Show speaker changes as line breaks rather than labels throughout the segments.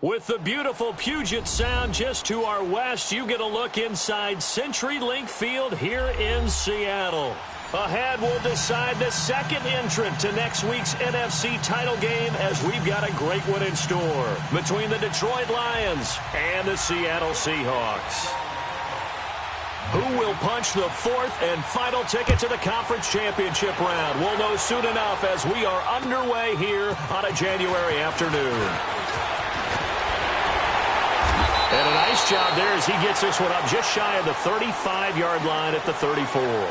With the beautiful Puget Sound just to our west, you get a look inside CenturyLink Field here in Seattle. Ahead, we'll decide the second entrant to next week's NFC title game as we've got a great one in store between the Detroit Lions and the Seattle Seahawks. Who will punch the fourth and final ticket to the conference championship round? We'll know soon enough as we are underway here on a January afternoon. And a nice job there as he gets this one up just shy of the 35-yard line at the 34.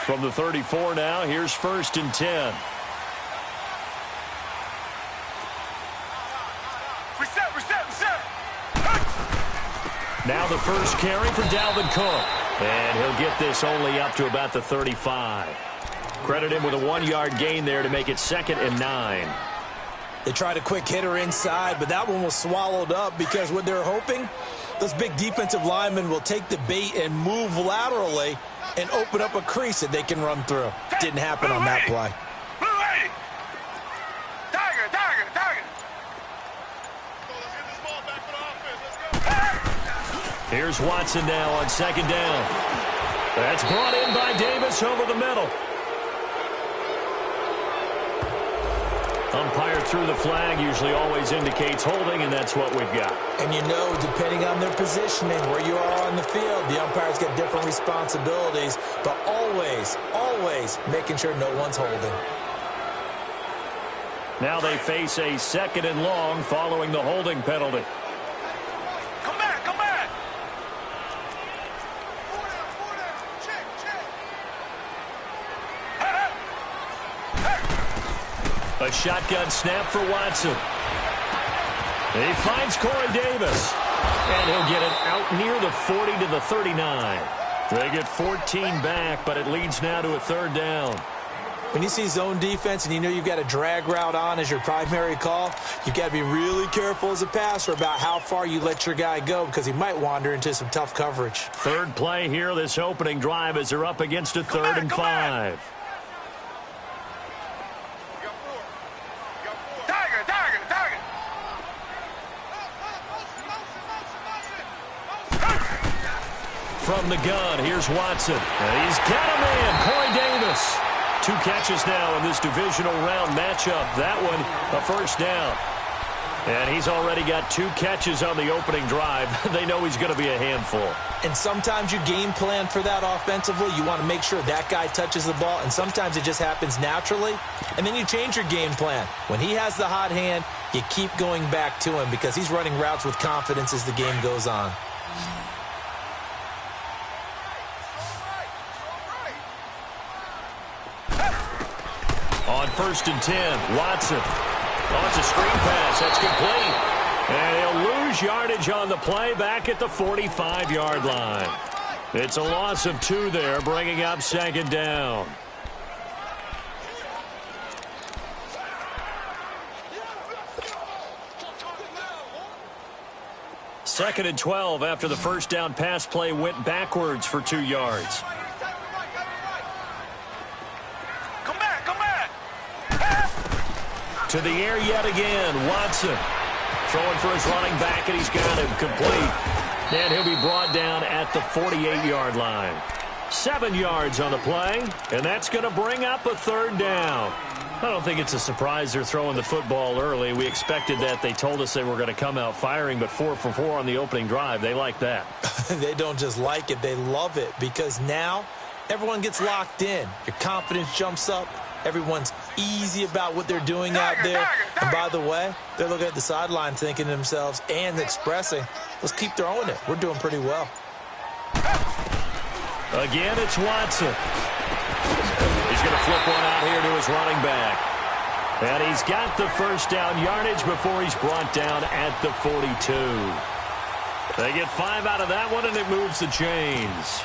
From the 34 now, here's 1st and 10. Reset. Now the first carry for Dalvin Cook. And he'll get this only up to about the 35. Credit him with a 1-yard gain there to make it 2nd and 9.
They tried a quick hitter inside, but that one was swallowed up because what they're hoping, those big defensive linemen will take the bait and move laterally and open up a crease that they can run through. Didn't happen on that play.
Here's Watson now on 2nd down. That's brought in by Davis over the middle. Umpire threw the flag, usually always indicates holding, and that's what we've got.
And you know, depending on their positioning, where you are on the field, the umpires get different responsibilities, but always making sure no one's holding.
Now they face a 2nd and long following the holding penalty.
Come back!
A shotgun snap for Watson. He finds Corey Davis. And he'll get it out near the 40 to the 39. They get 14 back, but it leads now to a 3rd down.
When you see zone defense and you know you've got a drag route on as your primary call, you've got to be really careful as a passer about how far you let your guy go because he might wander into some tough coverage.
3rd play here, this opening drive, as they're up against a 3rd and 5. From the gun, here's Watson. And he's got a man, Corey Davis. 2 catches now in this divisional round matchup. That one, a 1st down. And he's already got 2 catches on the opening drive. They know he's going to be a handful.
And sometimes you game plan for that offensively. You want to make sure that guy touches the ball, and sometimes it just happens naturally. And then you change your game plan. When he has the hot hand, you keep going back to him because he's running routes with confidence as the game goes on.
On 1st and 10, Watson. Oh, it's a screen pass. That's complete. And he'll lose yardage on the play back at the 45-yard line. It's a loss of 2 there, bringing up 2nd down. Second and 12 after the 1st down pass play went backwards for 2 yards. To the air yet again, Watson. Throwing for his running back, and he's got him complete. And he'll be brought down at the 48-yard line. 7 yards on the play, and that's going to bring up a 3rd down. I don't think it's a surprise they're throwing the football early. We expected that. They told us they were going to come out firing, but 4 for 4 on the opening drive. They like that.
They don't just like it, they love it, because now everyone gets locked in. Your confidence jumps up. Everyone's easy about what they're doing out there. And by the way, they're looking at the sideline thinking to themselves and expressing, let's keep throwing it. We're doing pretty well.
Again, it's Watson. He's going to flip one out here to his running back. And he's got the 1st down yardage before he's brought down at the 42. They get 5 out of that one, and it moves the chains.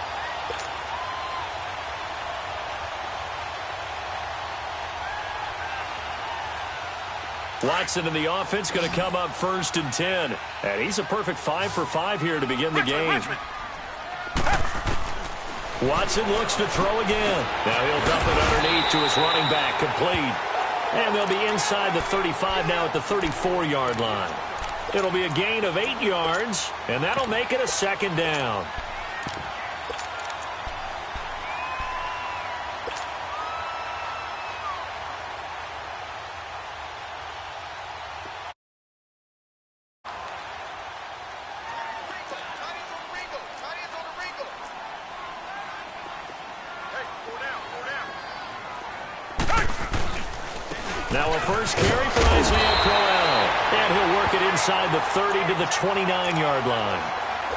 Watson in the offense going to come up 1st and 10. And he's a perfect 5 for 5 here to begin the game. Watson looks to throw again. Now he'll dump it underneath to his running back, complete. And they'll be inside the 35 now at the 34-yard line. It'll be a gain of 8 yards, and that'll make it a 2nd down. Now a first carry for Isaiah Crowell. And he'll work it inside the 30 to the 29-yard line.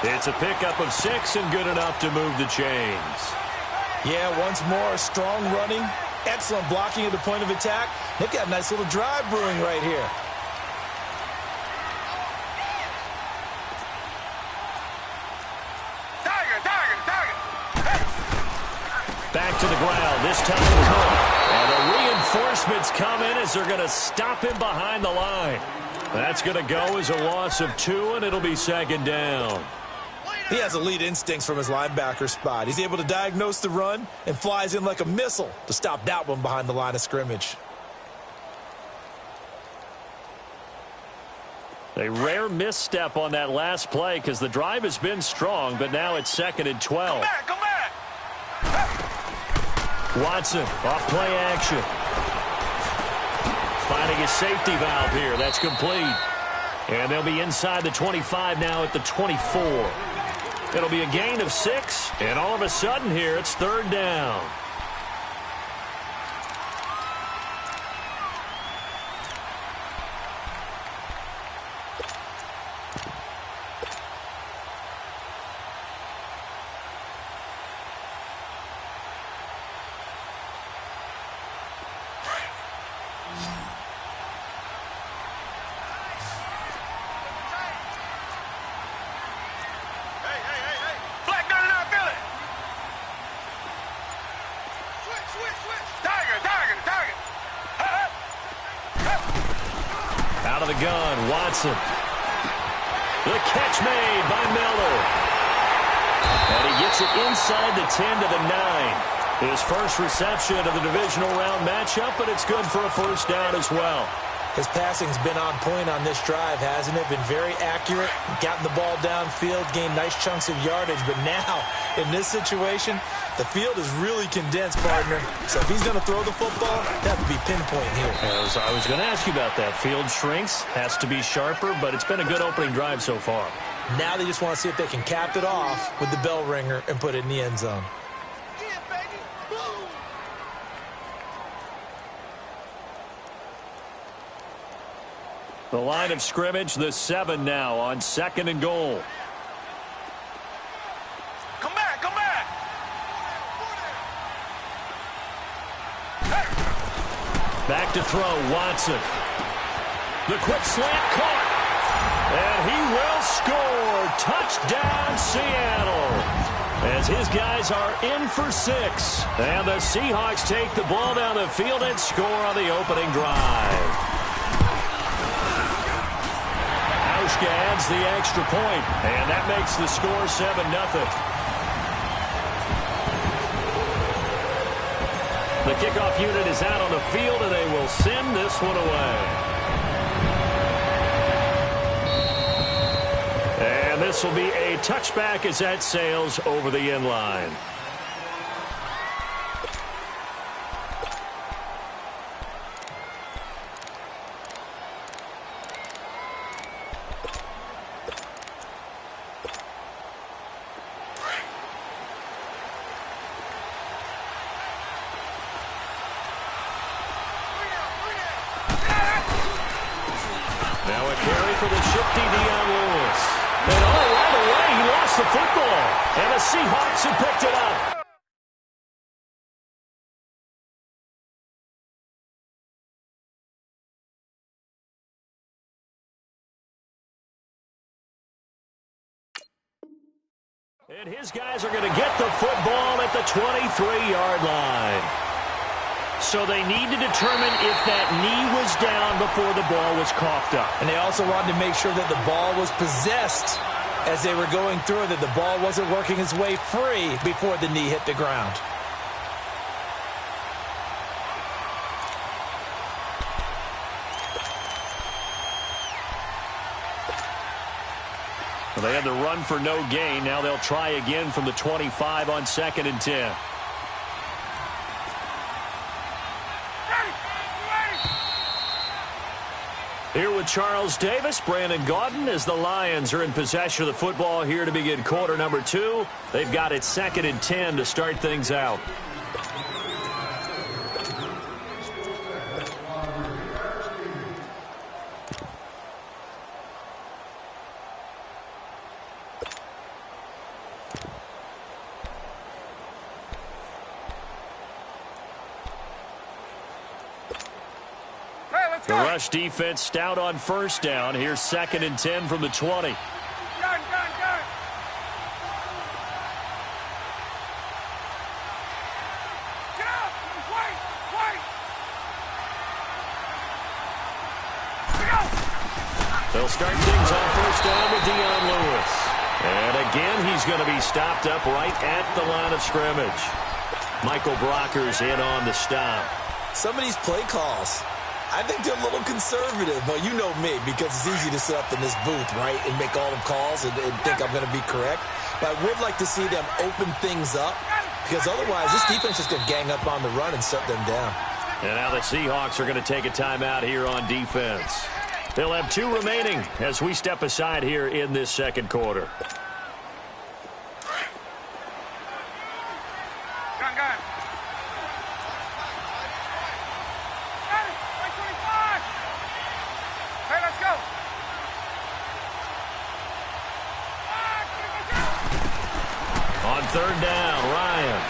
It's a pickup of 6 and good enough to move the chains.
Yeah, once more, strong running, excellent blocking at the point of attack. They've got a nice little drive brewing right here.
Back to the ground, this time Cook. And the reinforcements come in as they're going to stop him behind the line. That's going to go as a loss of 2, and it'll be 2nd down.
He has elite instincts from his linebacker spot. He's able to diagnose the run and flies in like a missile to stop that one behind the line of scrimmage.
A rare misstep on that last play because the drive has been strong, but now it's 2nd and 12.
Come back!
Watson, off play action. Finding a safety valve here. That's complete. And they'll be inside the 25 now at the 24. It'll be a gain of 6, and all of a sudden here it's 3rd down. Out of the gun, Watson. The catch made by Miller. And he gets it inside the 10 to the 9. His first reception of the divisional round matchup, but it's good for a 1st down as well.
His passing's been on point on this drive, hasn't it? Been very accurate, gotten the ball downfield, gained nice chunks of yardage. But now, in this situation, the field is really condensed, partner. So if he's going to throw the football, that would be pinpoint here.
I was going to ask you about that. Field shrinks, has to be sharper, but it's been a good opening drive so far.
Now they just want to see if they can cap it off with the bell ringer and put it in the end zone.
The line of scrimmage, the 7 now on 2nd and goal.
Come back!
Back to throw, Watson. The quick slant caught. And he will score. Touchdown, Seattle. As his guys are in for 6. And the Seahawks take the ball down the field and score on the opening drive. Adds the extra point, and that makes the score 7-0. The kickoff unit is out on the field, and they will send this one away. And this will be a touchback as that sails over the end line. For the shifty Dion Lewis. And right away, he lost the football. And the Seahawks have picked it up. And his guys are going to get the football at the 23-yard line. So they need to determine if that knee was down before the ball was coughed up.
And they also wanted to make sure that the ball was possessed as they were going through it, that the ball wasn't working its way free before the knee hit the ground.
Well, they had the run for no gain. Now they'll try again from the 25 on 2nd and 10. Here with Charles Davis, Brandon Gaudin, as the Lions are in possession of the football here to begin quarter number 2. They've got it 2nd and 10 to start things out. The rush defense stout on first down. Here's 2nd and 10 from the 20.
Gun. Get up! Wait!
They'll start things on first down with Dion Lewis. And again, he's going to be stopped up right at the line of scrimmage. Michael Brocker's in on the stop.
Some of these play calls, I think they're a little conservative. Well, you know me, because it's easy to sit up in this booth, right, and make all the calls and think I'm going to be correct. But I would like to see them open things up, because otherwise this defense is going to gang up on the run and shut them down.
And now the Seahawks are going to take a timeout here on defense. They'll have 2 remaining as we step aside here in this second quarter.
Gun. Hey, let's go.
On 3rd down, Ryan.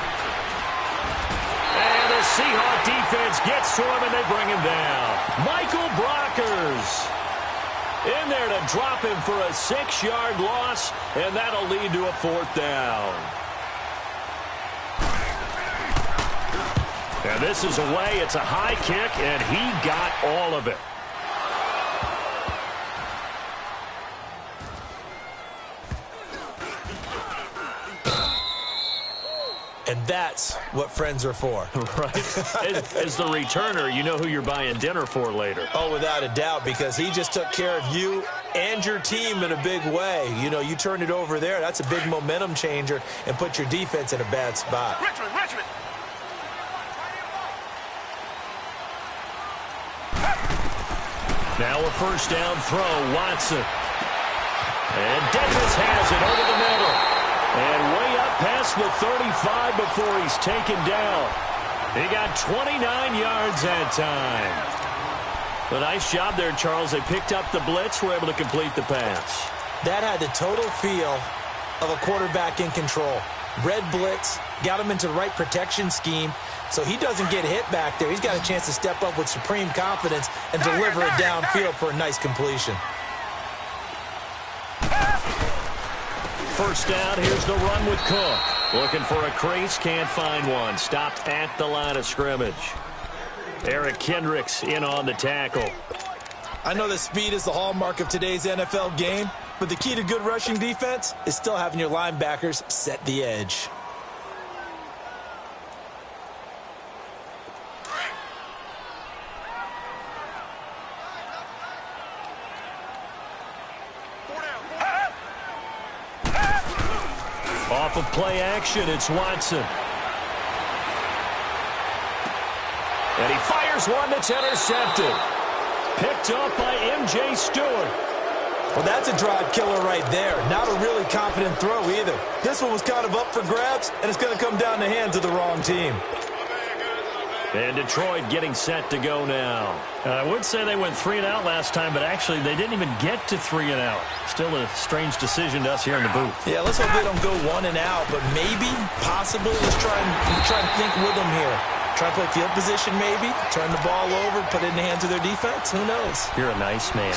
And the Seahawk defense gets to him, and they bring him down. Michael Brockers in there to drop him for a 6-yard loss, and that'll lead to a 4th down. And this is away. It's a high kick, and he got all of it.
And that's what friends are for.
Right? As the returner, you know who you're buying dinner for later.
Oh, without a doubt, because he just took care of you and your team in a big way. You know, you turned it over there. That's a big momentum changer and put your defense in a bad spot.
Richmond.
Now a first down throw, Watson. And Dennis has it over the middle. And way up past the 35 before he's taken down. He got 29 yards that time. A nice job there, Charles. They picked up the blitz, were able to complete the pass.
That had the total feel of a quarterback in control. Red blitz, got him into the right protection scheme, so he doesn't get hit back there. He's got a chance to step up with supreme confidence and deliver it downfield for a nice completion.
First down, here's the run with Cook. Looking for a crease, can't find one. Stopped at the line of scrimmage. Eric Kendricks in on the tackle.
I know that speed is the hallmark of today's NFL game, but the key to good rushing defense is still having your linebackers set the edge.
Off of play action, it's Watson. And he fires one that's intercepted. Picked up by M.J. Stewart.
Well, that's a drive killer right there. Not a really confident throw either. This one was kind of up for grabs, and it's going to come down the hands of the wrong team.
And Detroit getting set to go now. I would say they went 3 and out last time, but actually they didn't even get to 3 and out. Still a strange decision to us here in the booth.
Yeah, let's hope they don't go 1 and out, but maybe, possibly, let's try and think with them here. Try to play field position maybe, turn the ball over, put it in the hands of their defense. Who knows?
You're a nice man.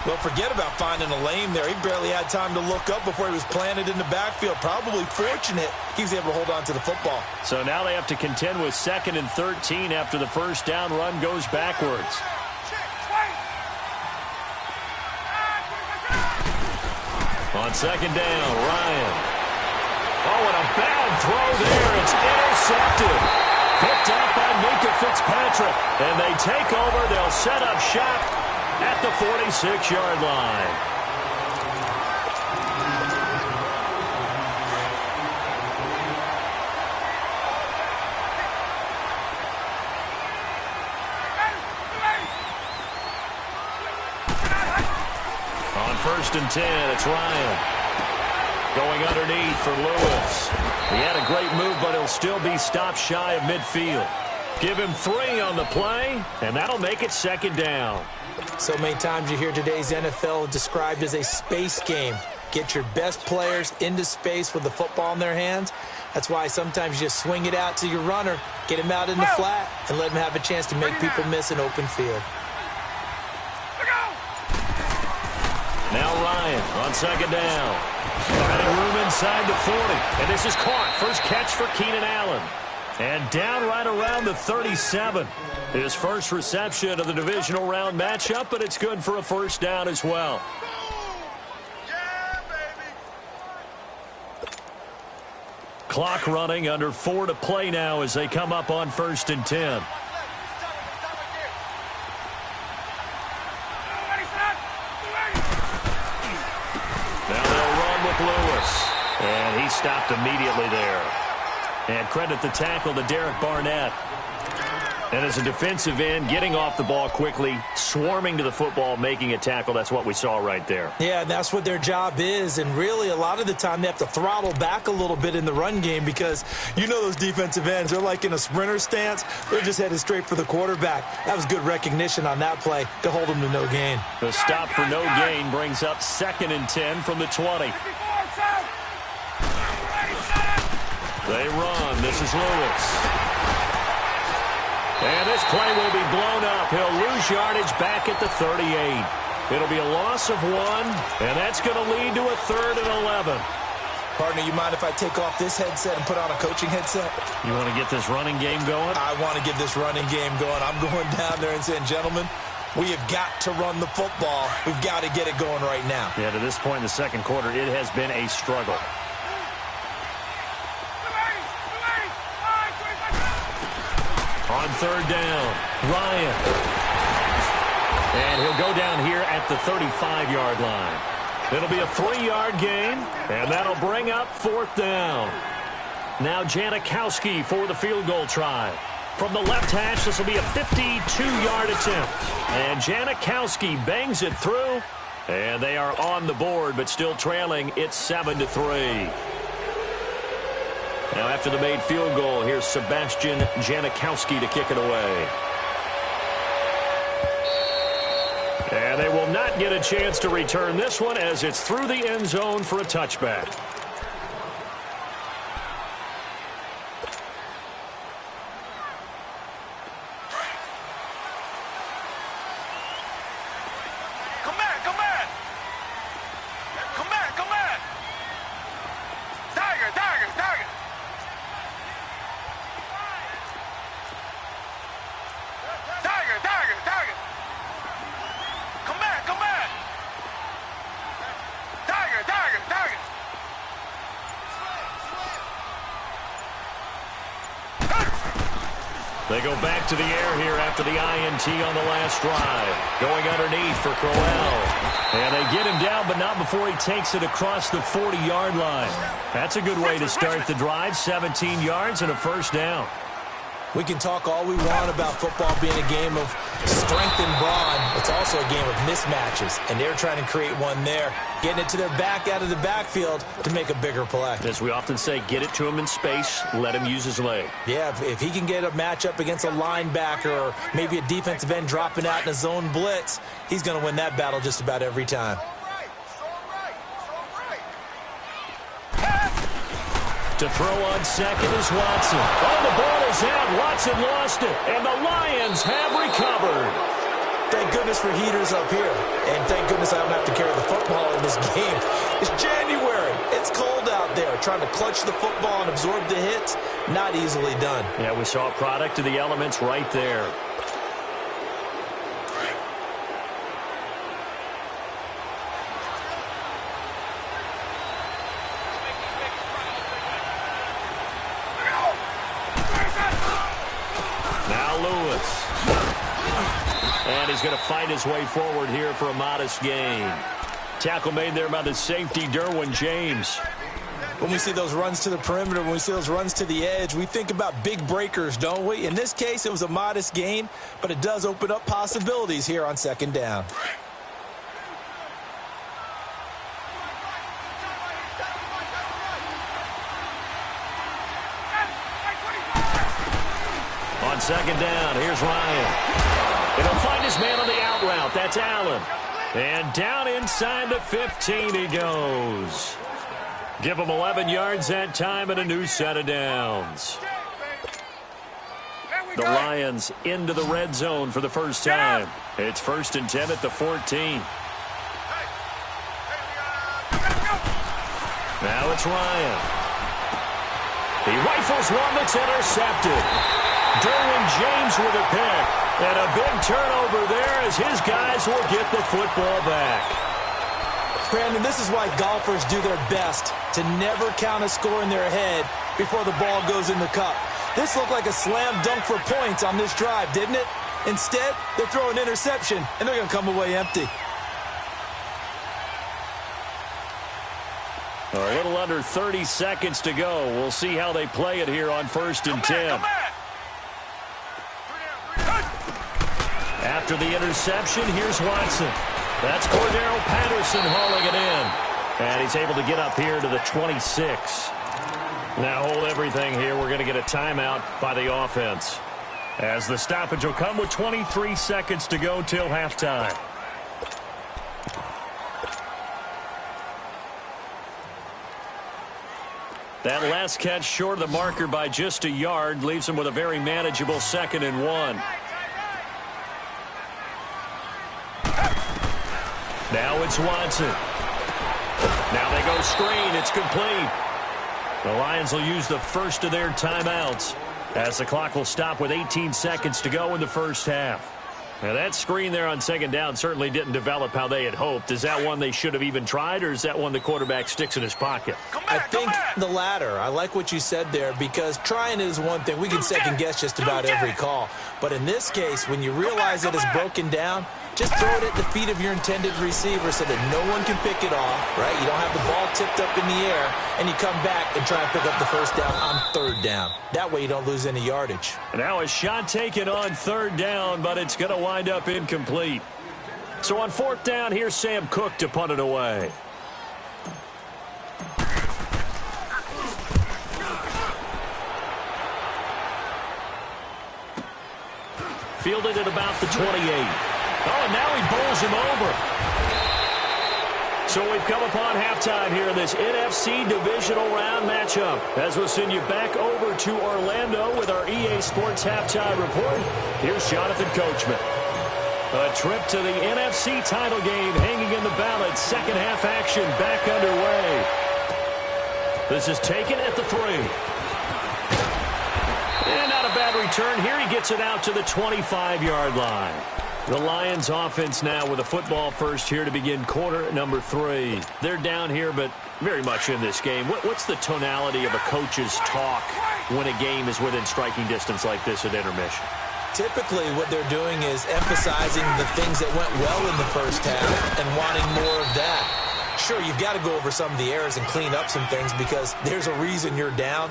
Well, forget about finding a lane there. He barely had time to look up before he was planted in the backfield. Probably fortunate he was able to hold on to the football.
So now they have to contend with 2nd and 13 after the first down run goes backwards. On 2nd down, Ryan. Oh, and a bad throw there. It's intercepted. Picked up by Minka Fitzpatrick. And they take over. They'll set up shop at the 46-yard line. On 1st and 10, it's Ryan. Going underneath for Lewis. He had a great move, but he'll still be stopped shy of midfield. Give him 3 on the play, and that'll make it 2nd down.
So many times you hear today's NFL described as a space game. Get your best players into space with the football in their hands. That's why sometimes you just swing it out to your runner, get him out in the flat, and let him have a chance to make people miss an open field.
Now Ryan on 2nd down. Finding room inside the 40. And this is caught. First catch for Keenan Allen. And down right around the 37. His first reception of the divisional round matchup, but it's good for a first down as well.
Yeah, baby.
Clock running, under 4 to play now as they come up on 1st and 10. Now they'll run with Lewis. And he stopped immediately there. And credit the tackle to Derek Barnett. And as a defensive end, getting off the ball quickly, swarming to the football, making a tackle, that's what we saw right there.
Yeah, that's what their job is. And really, a lot of the time, they have to throttle back a little bit in the run game because you know those defensive ends, they're like in a sprinter stance. They're just headed straight for the quarterback. That was good recognition on that play to hold them to no gain.
The stop for no gain brings up 2nd and 10 from the 20. They run. This is Lewis. And this play will be blown up. He'll lose yardage back at the 38. It'll be a loss of 1, and that's going to lead to a 3rd and 11.
Partner, you mind if I take off this headset and put on a coaching headset?
You want to get this running game going?
I want to get this running game going. I'm going down there and saying, gentlemen, we have got to run the football. We've got to get it going right now.
Yeah, to this point in the 2nd quarter, it has been a struggle. On 3rd down, Ryan. And he'll go down here at the 35-yard line. It'll be a 3-yard gain, and that'll bring up 4th down. Now Janikowski for the field goal try. From the left hash, this will be a 52-yard attempt. And Janikowski bangs it through, and they are on the board, but still trailing. It's 7-3. Now, after the made field goal, here's Sebastian Janikowski to kick it away. And they will not get a chance to return this one as it's through the end zone for a touchback. They go back to the air here after the INT on the last drive. Going underneath for Crowell. And they get him down, but not before he takes it across the 40-yard line. That's a good way to start the drive. 17 yards and a first down.
We can talk all we want about football being a game of strength and brawn. It's also a game of mismatches, and they're trying to create one there, getting it to their back out of the backfield to make a bigger play.
As we often say, get it to him in space, let him use his leg.
Yeah, if he can get a matchup against a linebacker or maybe a defensive end dropping out in a zone blitz, he's going to win that battle just about every time.
To throw on second is Watson. Oh, the ball is out. Watson lost it, and the Lions have recovered.
Thank goodness for heaters up here. And thank goodness I don't have to carry the football in this game. It's January. It's cold out there. Trying to clutch the football and absorb the hits, not easily done.
Yeah, we saw a product of the elements right there. And he's going to fight his way forward here for a modest gain. Tackle made there by the safety, Derwin James.
When we see those runs to the perimeter, when we see those runs to the edge, we think about big breakers, don't we? In this case, it was a modest gain, but it does open up possibilities here on second down.
On second down, here's Ryan. It'll find his man on the out route. That's Allen. And down inside the 15 he goes. Give him 11 yards that time and a new set of downs. The Lions into the red zone for the first time. It's 1st and 10 at the 14. Now it's Ryan. He rifles one that's intercepted. Derwin James with a pick. And a big turnover there as his guys will get the football back.
Brandon, this is why golfers do their best to never count a score in their head before the ball goes in the cup. This looked like a slam dunk for points on this drive, didn't it? Instead, they'll throw an interception, and they're going to come away empty.
A little under 30 seconds to go. We'll see how they play it here on 1st and 10. After the interception, here's Watson. That's Cordero Patterson hauling it in. And he's able to get up here to the 26. Now hold everything here. We're going to get a timeout by the offense, as the stoppage will come with 23 seconds to go till halftime. That last catch short of the marker by just a yard leaves him with a very manageable 2nd and 1. Now it's Watson. Now they go screen. It's complete. The Lions will use the first of their timeouts as the clock will stop with 18 seconds to go in the first half. Now that screen there on 2nd down certainly didn't develop how they had hoped. Is that one they should have even tried, or is that one the quarterback sticks in his pocket?
I think the latter. I like what you said there, because trying is one thing. We can second guess just about every call. But in this case, when you realize it is broken down, just throw it at the feet of your intended receiver so that no one can pick it off, right? You don't have the ball tipped up in the air, and you come back and try and pick up the first down on 3rd down. That way you don't lose any yardage.
Now a shot taken on 3rd down, but it's going to wind up incomplete. So on 4th down, here's Sam Cook to punt it away. Fielded at about the 28. Oh, and now he bowls him over. So we've come upon halftime here in this NFC Divisional Round matchup, as we'll send you back over to Orlando with our EA Sports Halftime Report. Here's Jonathan Coachman. A trip to the NFC title game hanging in the balance. Second half action back underway. This is taken at the 3. And not a bad return here. He gets it out to the 25-yard line. The Lions offense now with a football first here to begin quarter number 3. They're down here, but very much in this game. What's the tonality of a coach's talk when a game is within striking distance like this at intermission?
Typically, what they're doing is emphasizing the things that went well in the first half and wanting more of that. Sure, you've got to go over some of the errors and clean up some things because there's a reason you're down.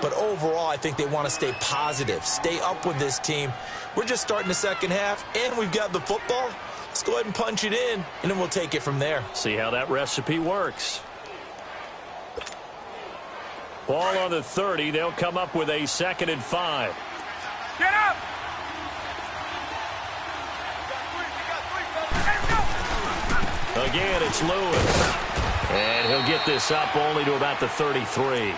But overall, I think they want to stay positive, stay up with this team. We're just starting the second half, and we've got the football. Let's go ahead and punch it in, and then we'll take it from there.
See how that recipe works. Ball on the 30. They'll come up with a 2nd and 5.
Get up!
Again, it's Lewis. And he'll get this up only to about the 33.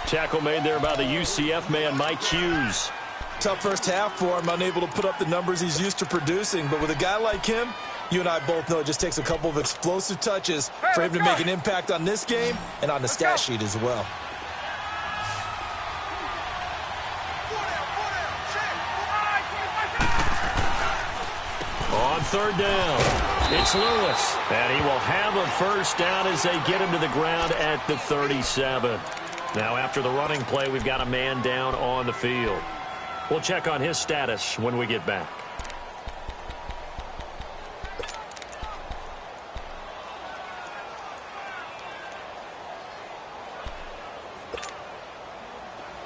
Tackle made there by the UCF man, Mike Hughes.
Tough first half for him, unable to put up the numbers he's used to producing. But with a guy like him, you and I both know it just takes a couple of explosive touches for him to make an impact on this game and on the stat sheet as well.
On third down, it's Lewis, and he will have a first down as they get him to the ground at the 37. Now, after the running play, we've got a man down on the field. We'll check on his status when we get back.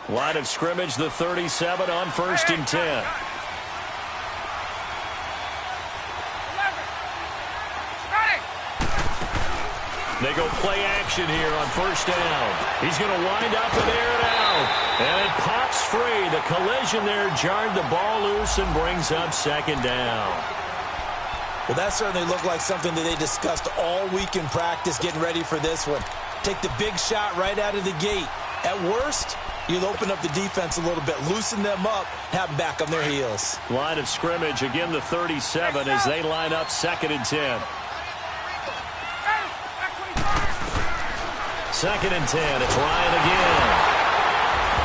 Line of scrimmage, the 37 on 1st and 10. They go play action here on 1st down. He's going to wind up and air it out. And it pops free. The collision there jarred the ball loose and brings up 2nd down.
Well, that certainly looked like something that they discussed all week in practice getting ready for this one. Take the big shot right out of the gate. At worst, you'll open up the defense a little bit, loosen them up, have them back on their heels.
Line of scrimmage, again the 37 as they line up 2nd and 10. 2nd and 10, it's Ryan again.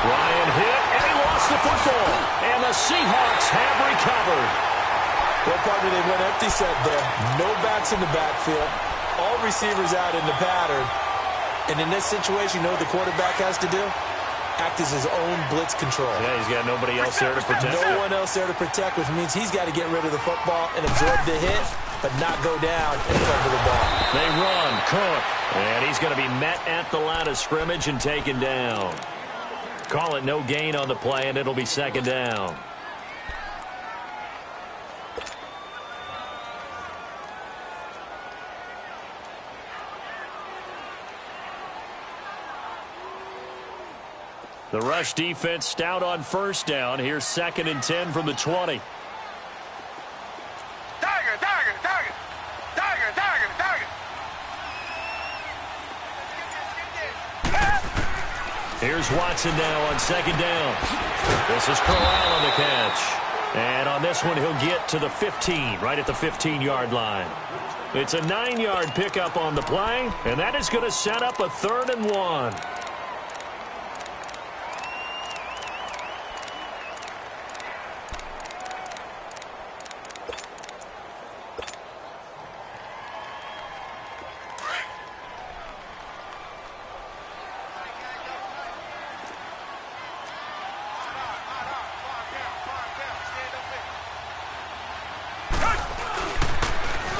Ryan hit, and he lost the football. And the Seahawks have recovered.
Well, partner, they went empty set there. No backs in the backfield. All receivers out in the pattern. And in this situation, you know what the quarterback has to do? Act as his own blitz control.
Yeah, he's got nobody else there to protect
him. No one else there to protect, which means he's got to get rid of the football and absorb the hit, but not go down and fumble the ball.
They run, Cook, and he's going to be met at the line of scrimmage and taken down. Call it no gain on the play, and it'll be 2nd down. The rush defense stout on 1st down. Here's 2nd and 10 from the 20. Here's Watson now on 2nd down. This is Corral on the catch. And on this one, he'll get to the 15, right at the 15-yard line. It's a 9-yard pickup on the play, and that is going to set up a 3rd and 1.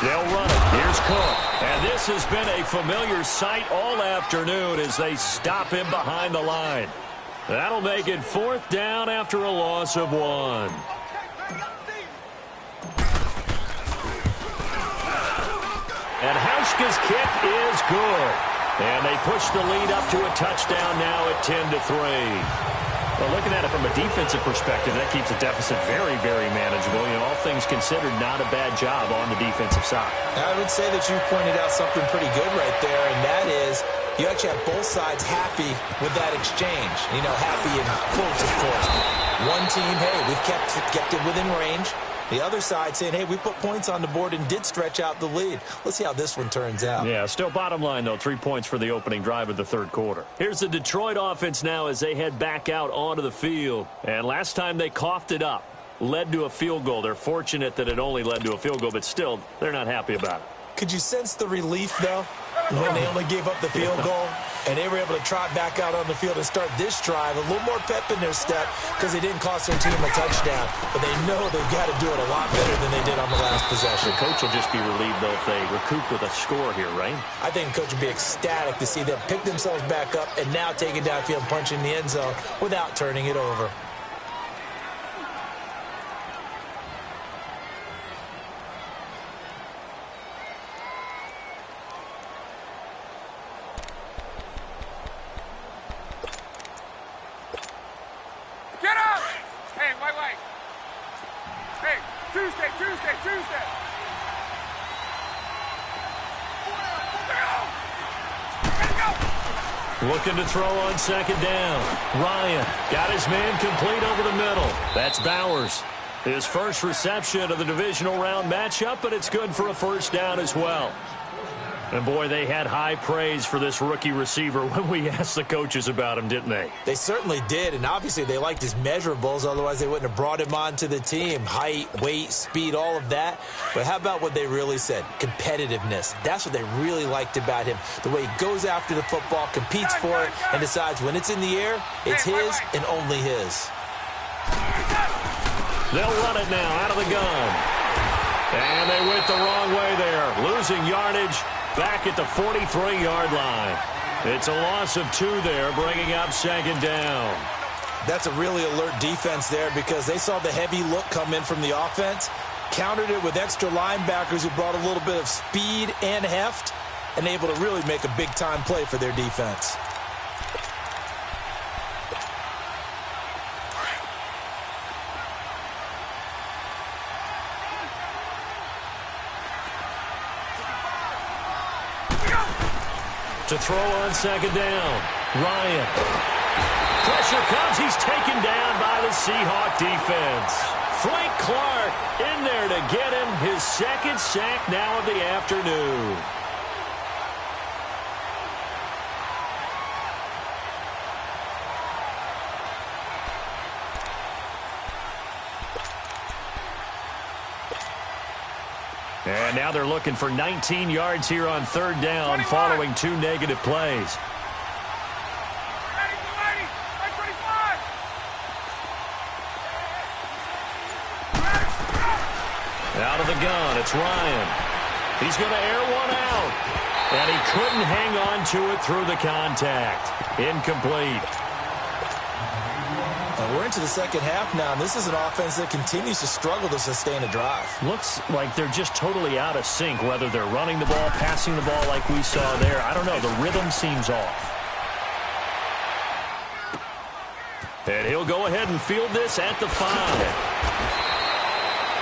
They'll run it. Here's Cook. And this has been a familiar sight all afternoon as they stop him behind the line. That'll make it 4th down after a loss of 1. And Hauschka's kick is good. And they push the lead up to a touchdown now at 10-3. Well, looking at it from a defensive perspective, that keeps the deficit very, very manageable. You know, all things considered, not a bad job on the defensive side. I
would say that you pointed out something pretty good right there, and that is you actually have both sides happy with that exchange. You know, happy in quotes, of course. One team, hey, we've kept it within range. The other side saying, hey, we put points on the board and did stretch out the lead. Let's see how this one turns out.
Yeah, still bottom line, though, 3 points for the opening drive of the 3rd quarter. Here's the Detroit offense now as they head back out onto the field. And last time they coughed it up, led to a field goal. They're fortunate that it only led to a field goal, but still, they're not happy about it.
Could you sense the relief, though, when they only gave up the field goal and they were able to trot back out on the field and start this drive? A little more pep in their step because they didn't cost their team a touchdown, but they know they've got to do it a lot better than they did on the last possession.
The coach will just be relieved, though, if they recoup with a score here, right?
I think the coach will be ecstatic to see them pick themselves back up and now take it downfield, punch in the end zone without turning it over.
Looking to throw on second down. Ryan got his man complete over the middle. That's Bowers. His first reception of the divisional round matchup, but it's good for a first down as well. And, boy, they had high praise for this rookie receiver when we asked the coaches about him, didn't they?
They certainly did, and obviously they liked his measurables. Otherwise, they wouldn't have brought him onto the team. Height, weight, speed, all of that. But how about what they really said? Competitiveness. That's what they really liked about him. The way he goes after the football, competes for it, and decides when it's in the air, it's his and only his.
They'll run it now out of the gun. And they went the wrong way there, losing yardage back at the 43-yard line. It's a loss of 2 there, bringing up second down.
That's a really alert defense there because they saw the heavy look come in from the offense, countered it with extra linebackers who brought a little bit of speed and heft, and able to really make a big-time play for their defense.
To throw on second down. Ryan. Pressure comes. He's taken down by the Seahawk defense. Frank Clark in there to get him his second sack now of the afternoon. And now they're looking for 19 yards here on third down following 2 negative plays. Out of the gun, it's Ryan. He's going to air one out. And he couldn't hang on to it through the contact. Incomplete.
We're into the second half now, and this is an offense that continues to struggle to sustain a drive.
Looks like they're just totally out of sync, whether they're running the ball, passing the ball like we saw there. I don't know. The rhythm seems off. And he'll go ahead and field this at the 5.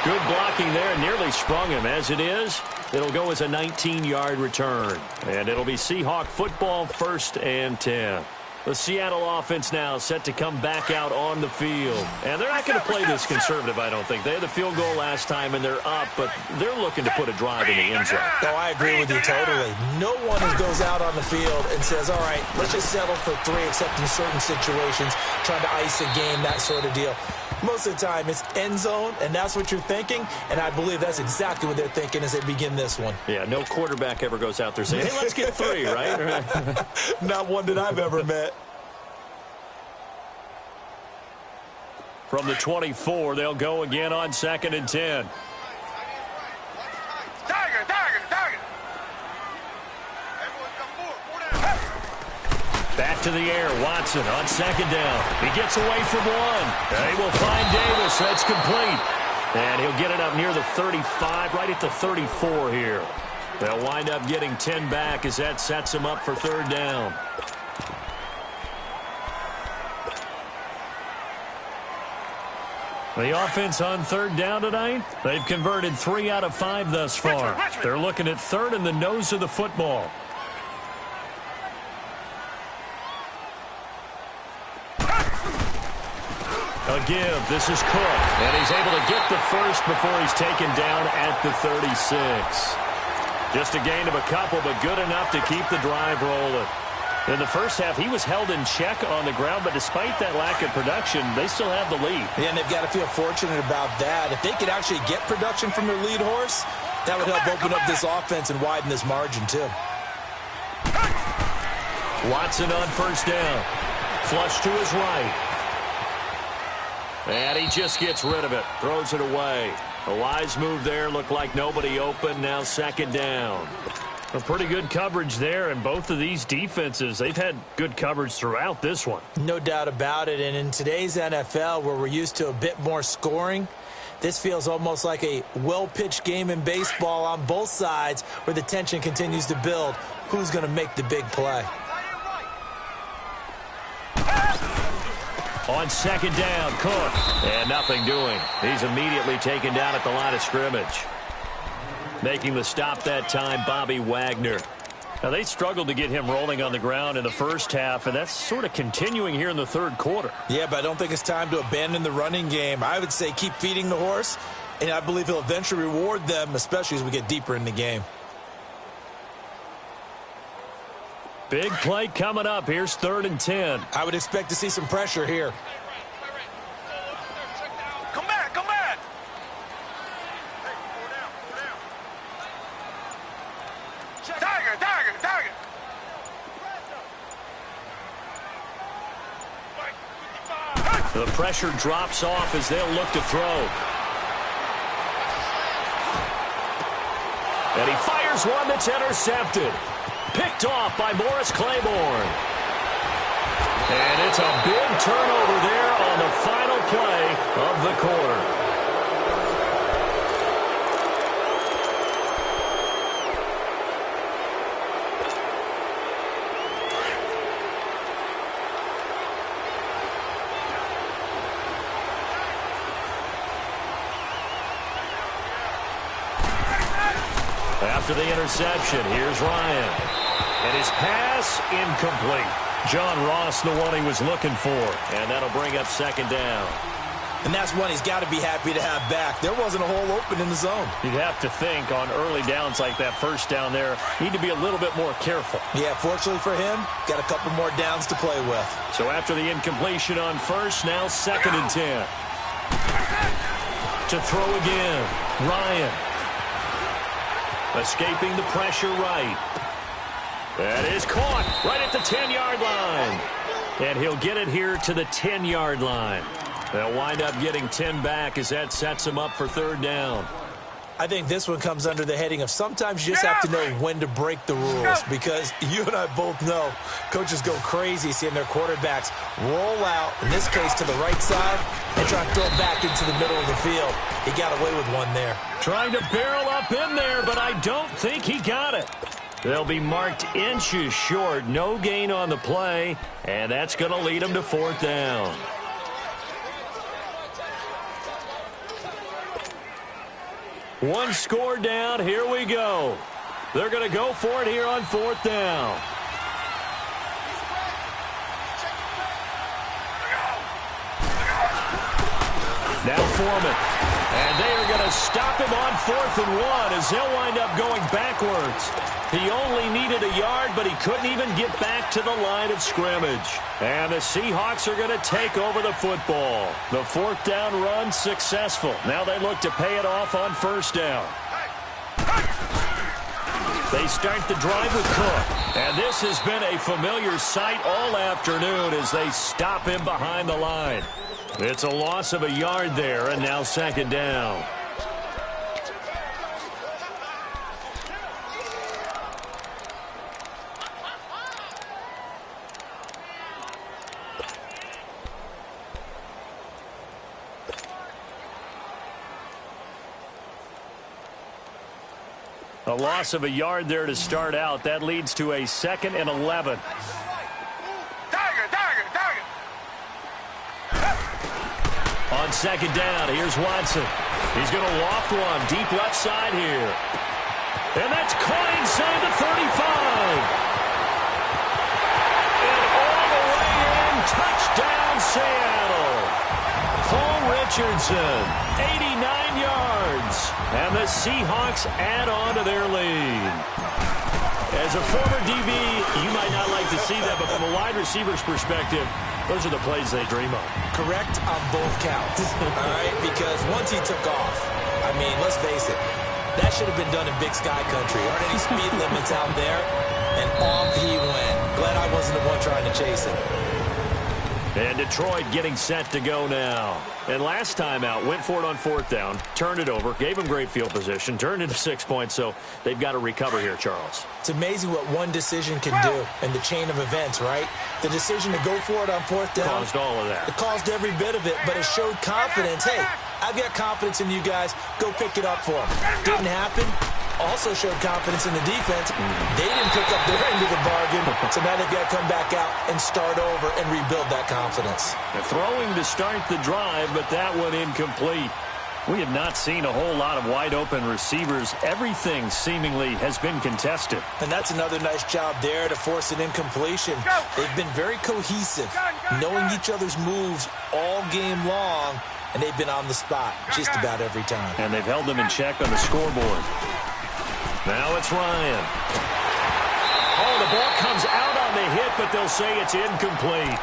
Good blocking there, nearly sprung him. As it is, it'll go as a 19-yard return. And it'll be Seahawk football, 1st and 10. The Seattle offense now set to come back out on the field. And they're not going to play this conservative, I don't think. They had the field goal last time, and they're up, but they're looking to put a drive in the end zone.
Oh, I agree with you totally. No one goes out on the field and says, all right, let's just settle for 3, except in certain situations, trying to ice a game, that sort of deal. Most of the time, it's end zone, and that's what you're thinking, and I believe that's exactly what they're thinking as they begin this one.
Yeah, no quarterback ever goes out there saying, hey, let's get 3, right?
Not one that I've ever met.
From the 24, they'll go again on 2nd and 10. Back to the air, Watson on 2nd down. He gets away from 1. They will find Davis. That's complete. And he'll get it up near the 35, right at the 34 here. They'll wind up getting 10 back as that sets him up for 3rd down. The offense on 3rd down tonight, they've converted 3 out of 5 thus far. They're looking at 3rd and the nose of the football. A give. This is Cook. And he's able to get the first before he's taken down at the 36. Just a gain of a couple, but good enough to keep the drive rolling. In the first half, he was held in check on the ground, but despite that lack of production, they still have the lead.
Yeah, and they've got to feel fortunate about that. If they could actually get production from their lead horse, that would help open up this offense and widen this margin, too.
Watson on 1st down. Flush to his right. And he just gets rid of it. Throws it away. A wise move there. Looked like nobody open. Now 2nd down. A pretty good coverage there, and both of these defenses, they've had good coverage throughout this one.
No doubt about it, and in today's NFL, where we're used to a bit more scoring, this feels almost like a well-pitched game in baseball on both sides where the tension continues to build. Who's going to make the big play?
On 2nd down, Cook, and nothing doing. He's immediately taken down at the line of scrimmage. Making the stop that time, Bobby Wagner. Now, they struggled to get him rolling on the ground in the first half, and that's sort of continuing here in the third quarter.
Yeah, but I don't think it's time to abandon the running game. I would say keep feeding the horse, and I believe he'll eventually reward them, especially as we get deeper in the game.
Big play coming up. Here's 3rd and 10.
I would expect to see some pressure here.
Come back, come back. Tiger, tiger, tiger.
The pressure drops off as they'll look to throw. And he fires one that's intercepted. Picked off by Morris Claiborne. And it's a big turnover there on the final play of the quarter. After the interception, here's Ryan. And his pass incomplete. John Ross, the one he was looking for. And that'll bring up 2nd down.
And that's one he's got to be happy to have back. There wasn't a hole open in the zone.
You'd have to think on early downs like that first down there, need to be a little bit more careful.
Yeah, fortunately for him, got a couple more downs to play with.
So after the incompletion on first, now 2nd and 10. To throw again, Ryan. Escaping the pressure right. That is caught right at the 10-yard line. And he'll get it here to the 10-yard line. They'll wind up getting 10 back as that sets them up for 3rd down.
I think this one comes under the heading of sometimes you just have to know when to break the rules, because you and I both know coaches go crazy seeing their quarterbacks roll out, in this case to the right side, and try to throw it back into the middle of the field. He got away with one there.
Trying to barrel up in there, but I don't think he got it. They'll be marked inches short. No gain on the play, and that's going to lead them to 4th down. One score down. Here we go. They're going to go for it here on 4th down. Now Foreman. And they are going to stop him on 4th and 1 as they'll wind up going backwards. He only needed a yard, but he couldn't even get back to the line of scrimmage. And the Seahawks are going to take over the football. The 4th down run successful. Now they look to pay it off on 1st down. They start the drive with Cook. And this has been a familiar sight all afternoon as they stop him behind the line. It's a loss of a yard there, and now 2nd down. A loss of a yard there to start out. That leads to a 2nd and 11.
Tiger, tiger, tiger.
On 2nd down, here's Watson. He's going to loft one deep left side here. And that's caught inside the 35. And all the way in, touchdown Seattle. Paul Richardson, 89 yards. And the Seahawks add on to their lead. As a former DB, you might not like to see that, but from a wide receiver's perspective, those are the plays they dream of.
Correct on both counts, all right? Because once he took off, I mean, let's face it, that should have been done in Big Sky Country. Aren't any speed limits out there? And off he went. Glad I wasn't the one trying to chase him.
And Detroit getting set to go now. And last time out, went for it on 4th down, turned it over, gave him great field position, turned into 6 points, so they've got to recover here, Charles.
It's amazing what one decision can do in the chain of events, right? The decision to go for it on 4th down.
Caused all of that.
It caused every bit of it, but it showed confidence. Hey, I've got confidence in you guys. Go pick it up for them. Didn't happen. Also showed confidence in the defense. They didn't pick up their end of the bargain, so now they've got to come back out and start over and rebuild that confidence.
They're throwing to start the drive, but that one incomplete. We have not seen a whole lot of wide-open receivers. Everything seemingly has been contested.
And that's another nice job there to force an incompletion. They've been very cohesive, knowing each other's moves all game long, and they've been on the spot just about every time.
And they've held them in check on the scoreboard. Now it's Ryan. Oh, the ball comes out on the hit, but they'll say it's incomplete.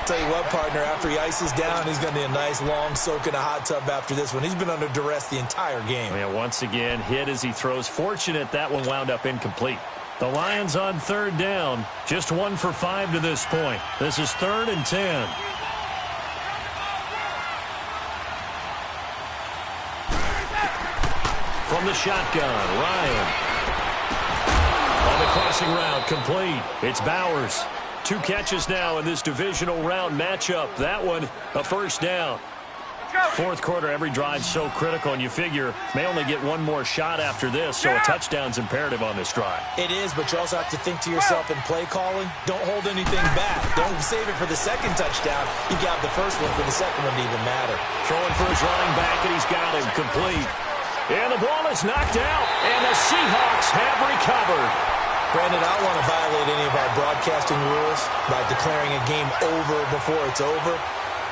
Tell you what, partner, after he ices down, he's going to need a nice long soak in a hot tub after this one. He's been under duress the entire game.
Yeah, once again, hit as he throws. Fortunate that one wound up incomplete. The Lions on 3rd down, just 1 for 5 to this point. This is 3rd and 10. From the shotgun, Ryan. On the crossing route, complete. It's Bowers. 2 catches now in this divisional round matchup. That one, a first down. 4th quarter, every drive so critical, and you figure may only get one more shot after this, so a touchdown's imperative on this drive.
It is, but you also have to think to yourself in play calling, don't hold anything back. Don't save it for the second touchdown. You got the first one for the second one to even matter.
Throwing for his running back, and he's got him complete. And the ball is knocked out, and the Seahawks have recovered.
Brandon, I don't want to violate any of our broadcasting rules by declaring a game over before it's over.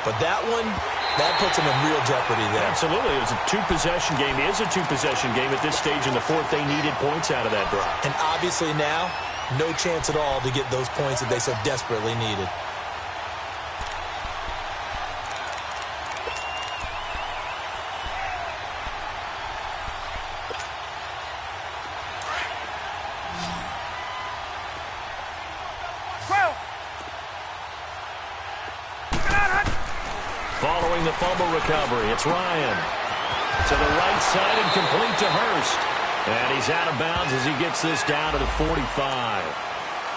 But that one, that puts them in real jeopardy there.
Absolutely. It was a 2-possession game. It is a 2-possession game at this stage in the 4th. They needed points out of that drive.
And obviously now, no chance at all to get those points that they so desperately needed.
Following the fumble recovery, it's Ryan. To the right side and complete to Hurst. And he's out of bounds as he gets this down to the 45.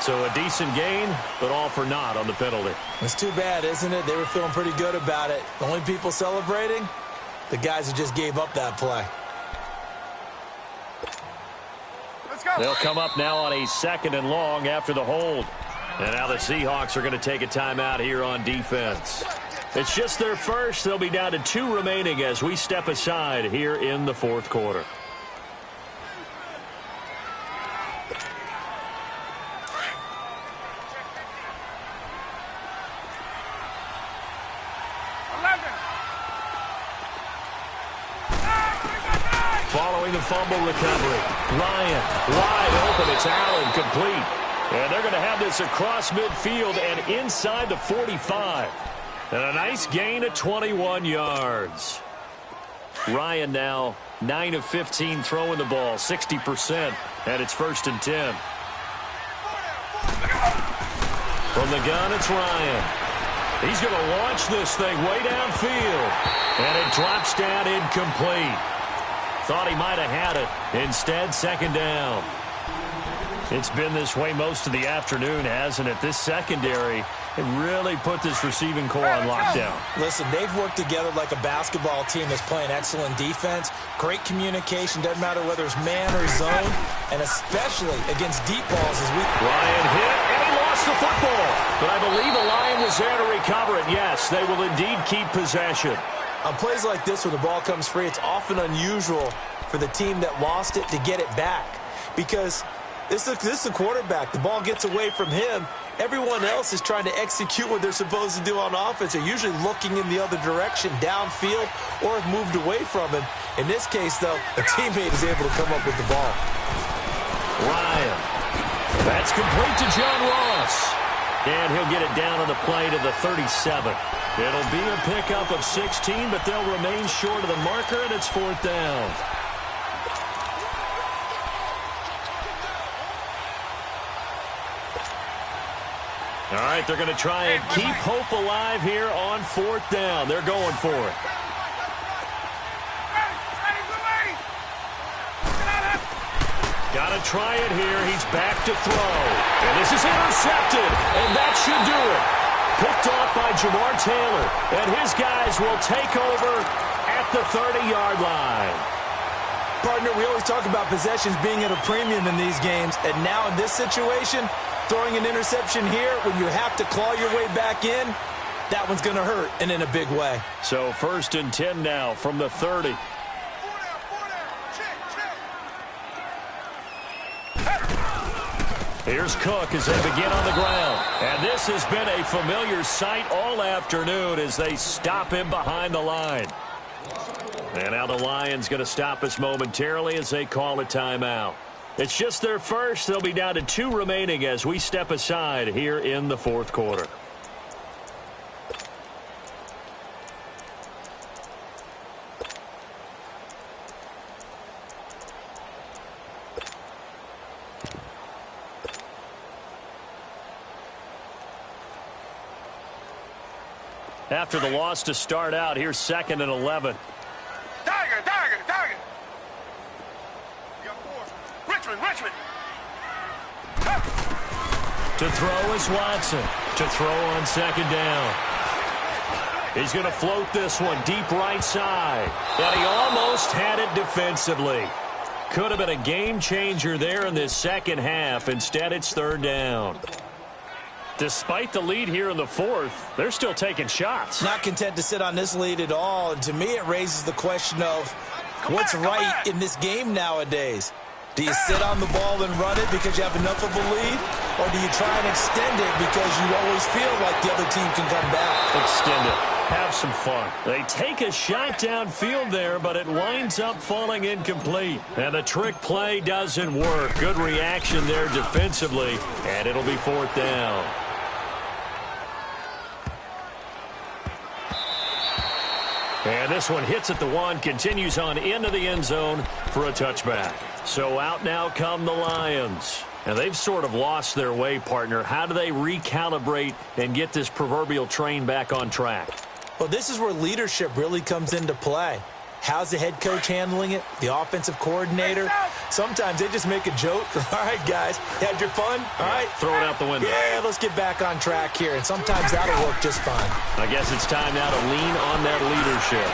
So a decent gain, but all for naught on the penalty.
It's too bad, isn't it? They were feeling pretty good about it. The only people celebrating, the guys who just gave up that play.
Let's go.
They'll come up now on a 2nd and long after the hold. And now the Seahawks are going to take a timeout here on defense. It's just their first. They'll be down to 2 remaining as we step aside here in the 4th quarter. Following the fumble recovery, Ryan wide open. It's Allen complete. And they're going to have this across midfield and inside the 45. And a nice gain of 21 yards. Ryan now 9 of 15 throwing the ball, 60%. And it's 1st and 10. From the gun, it's Ryan. He's going to launch this thing way downfield. And it drops down incomplete. Thought he might have had it. Instead, 2nd down. It's been this way most of the afternoon, hasn't it? This secondary, it really put this receiving core on lockdown.
Listen, they've worked together like a basketball team that's playing excellent defense. Great communication, doesn't matter whether it's man or zone, and especially against deep balls as we...
Ryan hit, and he lost the football. But I believe the Lion was there to recover it. Yes, they will indeed keep possession.
On plays like this where the ball comes free, it's often unusual for the team that lost it to get it back. Because this is the quarterback. The ball gets away from him. Everyone else is trying to execute what they're supposed to do on offense. They're usually looking in the other direction, downfield, or have moved away from him. In this case, though, a teammate is able to come up with the ball.
Ryan. That's complete to John Ross. And he'll get it down on the play to the 37. It'll be a pickup of 16, but they'll remain short of the marker, and it's 4th down. All right, they're going to try and keep hope alive here on 4th down. They're going for it. Got to try it here. He's back to throw. And this is intercepted, and that should do it. Picked off by Jamar Taylor, and his guys will take over at the 30-yard line.
Partner, we always talk about possessions being at a premium in these games, and now in this situation, throwing an interception here when you have to claw your way back in, that one's going to hurt, and in a big way.
So 1st and 10 now from the 30. Here's Cook as they begin on the ground. And this has been a familiar sight all afternoon as they stop him behind the line. And now the Lions going to stop us momentarily as they call a timeout. It's just their first. They'll be down to 2 remaining as we step aside here in the fourth quarter. After the loss to start out, here's 2nd and 11.
Tiger. You got 4. Richmond.
To throw is Watson. To throw on 2nd down. He's going to float this one deep right side. And he almost had it defensively. Could have been a game changer there in this second half. Instead, it's 3rd down. Despite the lead here in the fourth, they're still taking shots.
Not content to sit on this lead at all. And to me, it raises the question of what's right in this game nowadays. Do you sit on the ball and run it because you have enough of a lead? Or do you try and extend it because you always feel like the other team can come back?
Extend it. Have some fun. They take a shot downfield there, but it winds up falling incomplete. And the trick play doesn't work. Good reaction there defensively, and it'll be 4th down. And this one hits at the 1, continues on into the end zone for a touchback. So out now come the Lions. And they've sort of lost their way, partner. How do they recalibrate and get this proverbial train back on track?
Well, this is where leadership really comes into play. How's the head coach handling it? The offensive coordinator? Sometimes they just make a joke. All right, guys, you had your fun? All right.
Throw it out the window.
Yeah, let's get back on track here. And sometimes that'll work just fine.
I guess it's time now to lean on that leadership.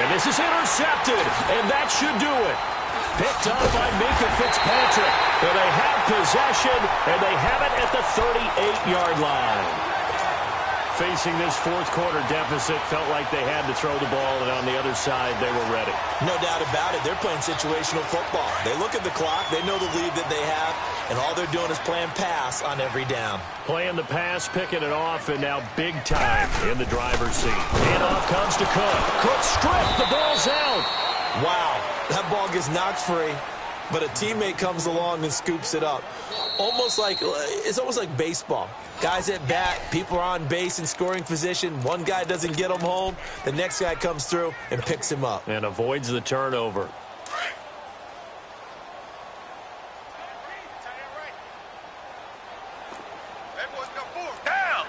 And this is intercepted, and that should do it. Picked up by Minka Fitzpatrick. And they have possession, and they have it at the 38-yard line. Facing this fourth quarter deficit, felt like they had to throw the ball, and on the other side, they were ready.
No doubt about it. They're playing situational football. They look at the clock, they know the lead that they have, and all they're doing is playing pass on every down.
Playing the pass, picking it off, and now big time in the driver's seat. And off comes to Cook. Cook stripped. The ball's out.
Wow, that ball gets knocked free, but a teammate comes along and scoops it up. It's almost like baseball. Guys at bat, people are on base in scoring position. One guy doesn't get him home. The next guy comes through and picks him up.
And avoids the turnover.
Down.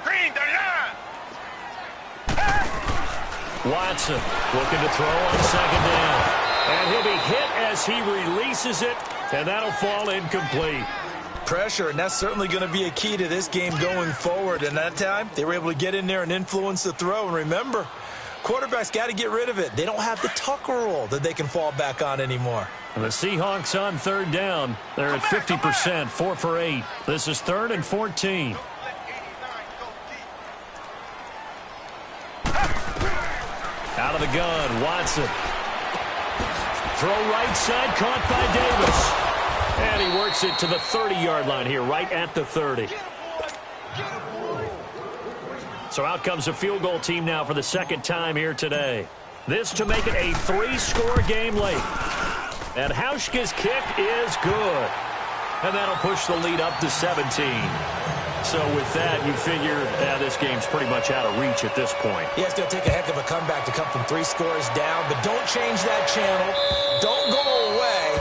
Green the line.
Watson looking to throw on 2nd down. And he'll be hit as he releases it, and that'll fall incomplete.
Pressure, and that's certainly going to be a key to this game going forward. And that time, they were able to get in there and influence the throw. And remember, quarterbacks got to get rid of it. They don't have the Tucker rule that they can fall back on anymore.
And the Seahawks on 3rd down. They're at 50%, 4 for 8. This is 3rd and 14. Out of the gun, Watson. Throw right side, caught by Davis. And he works it to the 30-yard line here, right at the 30. So out comes a field goal team now for the 2nd time here today. This to make it a 3-score game late. And Hauschka's kick is good. And that'll push the lead up to 17. So with that, you figure this game's pretty much out of reach at this point.
Yeah, it's going to take a heck of a comeback to come from 3 scores down. But don't change that channel. Don't go away.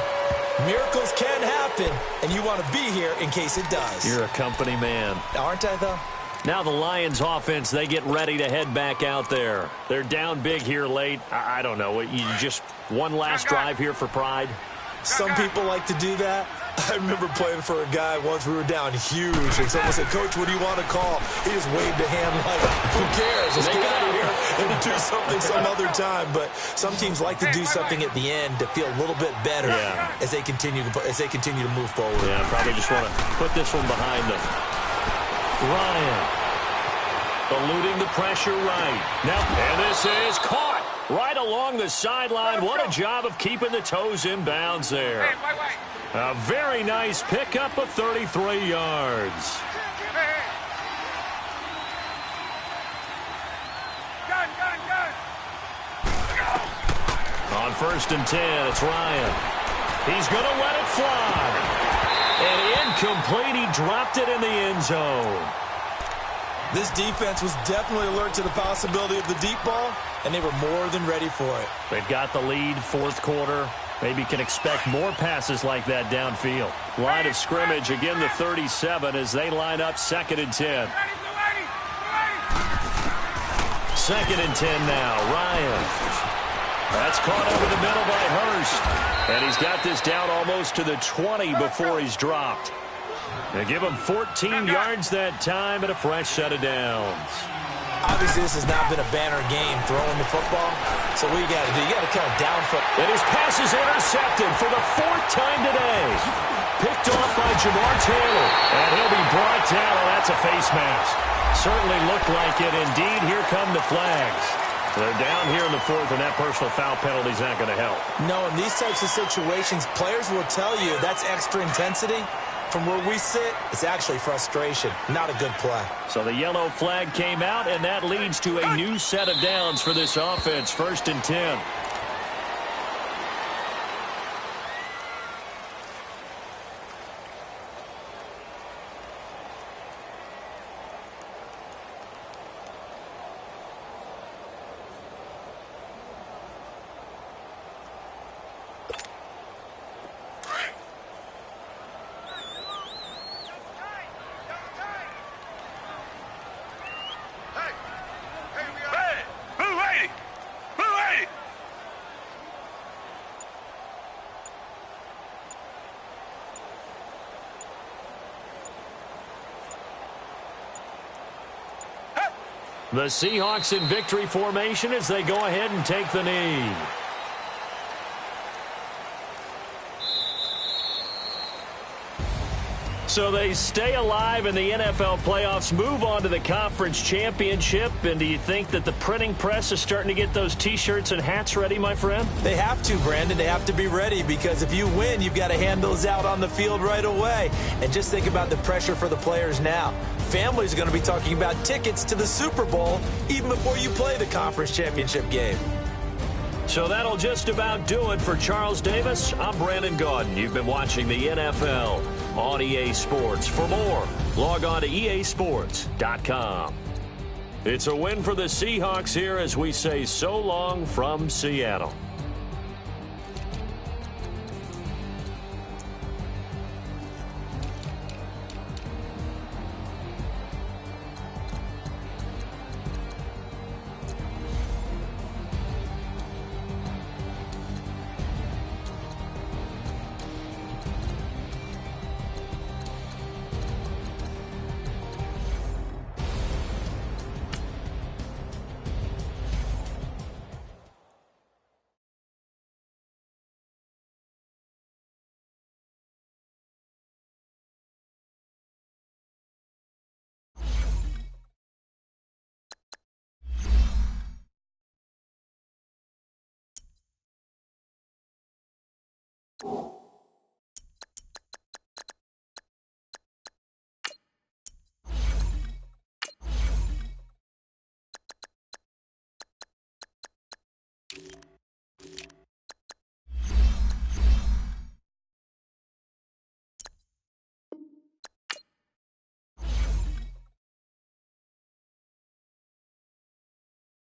Miracles can happen, and you want to be here in case it does.
You're a company man.
Aren't I, though?
Now the Lions offense, they get ready to head back out there. They're down big here late. I don't know. You just one last drive here for pride?
Some people like to do that. I remember playing for a guy once. We were down huge, and someone said, "Coach, what do you want to call?" He just waved a hand like, "Who cares? Let's get out of here and do something some other time." But some teams like to do something at the end to feel a little bit better as they continue to move forward.
Yeah, probably just want to put this one behind them. Ryan eluding the pressure right now, and this is caught. Right along the sideline. What a job of keeping the toes in bounds there. A very nice pickup of 33 yards. On 1st and 10, it's Ryan. He's going to let it fly. And incomplete. He dropped it in the end zone.
This defense was definitely alert to the possibility of the deep ball, and they were more than ready for it.
They've got the lead, 4th quarter. Maybe can expect more passes like that downfield. Line of scrimmage, again the 37 as they line up 2nd and 10. 2nd and 10 now, Ryan. That's caught over the middle by Hurst. And he's got this down almost to the 20 before he's dropped. They give him 14 yards that time and a fresh set of downs.
Obviously, this has not been a banner game throwing the football. So what you got to do, you got to count down football.
And his pass is intercepted for the 4th time today. Picked off by Jamar Taylor. And he'll be brought down. Oh, that's a face mask. Certainly looked like it. Indeed, here come the flags. They're down here in the 4th, and that personal foul penalty is not going to help.
No, in these types of situations, players will tell you that's extra intensity. From where we sit, it's actually frustration, not a good play.
So the yellow flag came out, and that leads to a new set of downs for this offense. 1st and 10. The Seahawks in victory formation as they go ahead and take the knee. So they stay alive in the NFL playoffs, move on to the conference championship. And do you think that the printing press is starting to get those T-shirts and hats ready, my friend?
They have to, Brandon. They have to be ready because if you win, you've got to hand those out on the field right away. And just think about the pressure for the players now. Families are going to be talking about tickets to the Super Bowl even before you play the conference championship game.
So that'll just about do it for Charles Davis. I'm Brandon Gaudin. You've been watching the NFL on EA Sports. For more, log on to easports.com. It's a win for the Seahawks here as we say so long from Seattle.